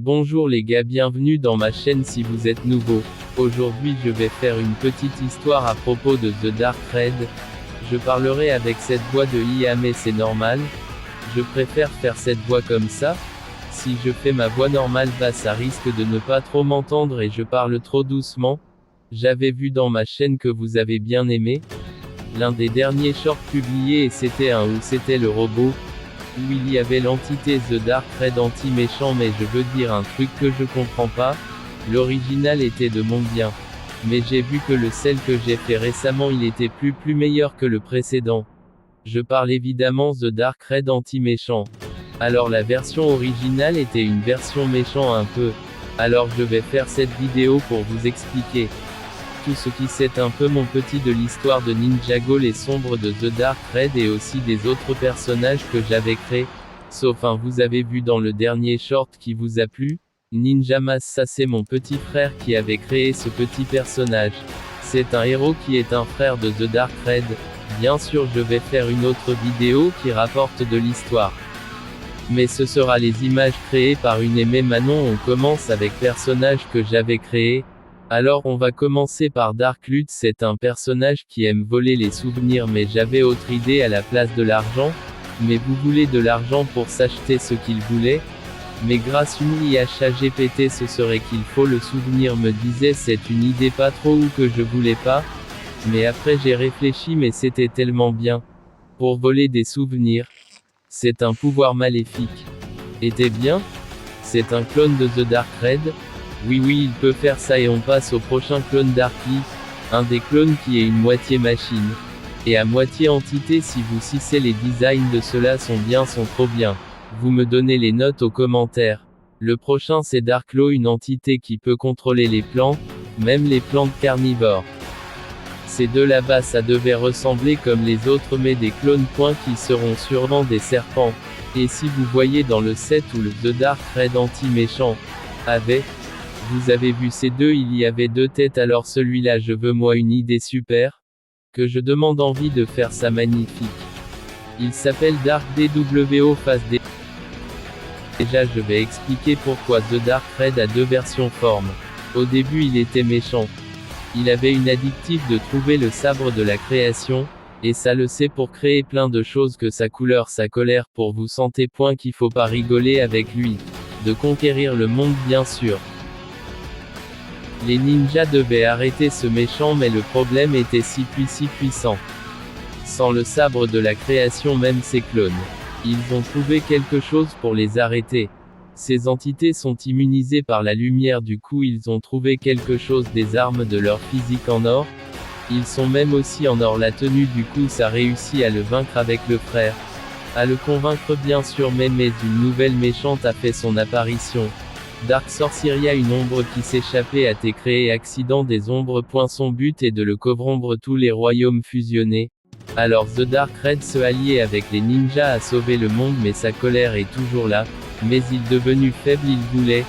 Bonjour les gars, bienvenue dans ma chaîne si vous êtes nouveau. Aujourd'hui je vais faire une petite histoire à propos de The Dark Raid. Je parlerai avec cette voix de IA mais c'est normal. Je préfère faire cette voix comme ça. Si je fais ma voix normale ça risque de ne pas trop m'entendre et je parle trop doucement. J'avais vu dans ma chaîne que vous avez bien aimé l'un des derniers shorts publiés et c'était un où c'était le robot, où il y avait l'entité The Dark Raid anti-méchant mais je veux dire un truc que je comprends pas, l'original était de mon bien. Mais j'ai vu que le celle que j'ai fait récemment il était plus meilleur que le précédent. Je parle évidemment The Dark Raid anti-méchant. Alors la version originale était une version méchant un peu. Alors je vais faire cette vidéo pour vous expliquer tout ce qui c'est un peu mon petit de l'histoire de Ninjago les sombres de The Dark Raid et aussi des autres personnages que j'avais créés. Sauf un vous avez vu dans le dernier short qui vous a plu. Ninjamas ça c'est mon petit frère qui avait créé ce petit personnage. C'est un héros qui est un frère de The Dark Raid. Bien sûr je vais faire une autre vidéo qui rapporte de l'histoire. Mais ce sera les images créées par une aimée Manon. On commence avec personnage que j'avais créé. Alors on va commencer par Dark Lutz, c'est un personnage qui aime voler les souvenirs mais j'avais autre idée à la place de l'argent. Mais vous voulez de l'argent pour s'acheter ce qu'il voulait. Mais grâce une IA ChatGPT ce serait qu'il faut le souvenir me disait c'est une idée pas trop ou que je voulais pas. Mais après j'ai réfléchi mais c'était tellement bien. Pour voler des souvenirs. C'est un pouvoir maléfique. Était bien. C'est un clone de The Dark Raid. Oui il peut faire ça et on passe au prochain clone Darky. Un des clones qui est une moitié machine. Et à moitié entité si c'est les designs de ceux-là sont trop bien. Vous me donnez les notes aux commentaires. Le prochain c'est Darklaw, une entité qui peut contrôler les plantes, même les plantes carnivores. Ces deux là-bas ça devait ressembler comme les autres mais des clones qui seront sûrement des serpents. Et si vous voyez dans le set où le The Dark Raid anti-méchant avait, vous avez vu ces deux il y avait deux têtes alors celui-là je veux moi une idée super, que je demande envie de faire ça magnifique. Il s'appelle Dark DWO Phase D. Déjà je vais expliquer pourquoi The Dark Raid a deux versions formes. Au début il était méchant. Il avait une addictive de trouver le sabre de la création, et ça le sait pour créer plein de choses que sa couleur sa colère pour vous sentez point qu'il faut pas rigoler avec lui. De conquérir le monde bien sûr. Les ninjas devaient arrêter ce méchant mais le problème était si puissant. Sans le sabre de la création même ses clones. Ils ont trouvé quelque chose pour les arrêter. Ces entités sont immunisées par la lumière du coup ils ont trouvé quelque chose des armes de leur physique en or. Ils sont même aussi en or la tenue du coup ça réussit à le vaincre avec le frère. À le convaincre bien sûr mais une nouvelle méchante a fait son apparition. Dark Sorceria une ombre qui s'échappait a été créée accident des ombres. Son but est de le couvrir tous les royaumes fusionnés. Alors The Dark Raid se alliait avec les ninjas à sauver le monde mais sa colère est toujours là. Mais il devenu faible il voulait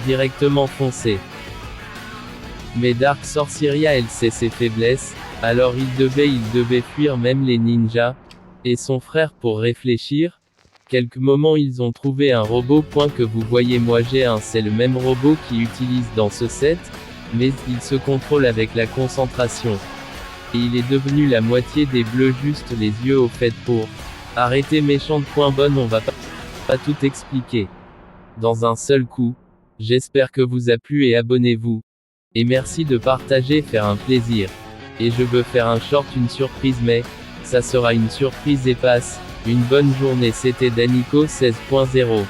directement foncer. Mais Dark Sorceria elle sait ses faiblesses, alors il devait fuir même les ninjas, et son frère pour réfléchir. Quelques moments ils ont trouvé un robot que vous voyez moi j'ai un c'est le même robot qui utilise dans ce set, mais il se contrôle avec la concentration. Et il est devenu la moitié des bleus juste les yeux au fait pour arrêter méchante. Bonne on va pas tout expliquer dans un seul coup. J'espère que vous a plu et abonnez-vous. Et merci de partager faire un plaisir. Et je veux faire un short une surprise mais ça sera une surprise et passe. Une bonne journée c'était Danico 16.0.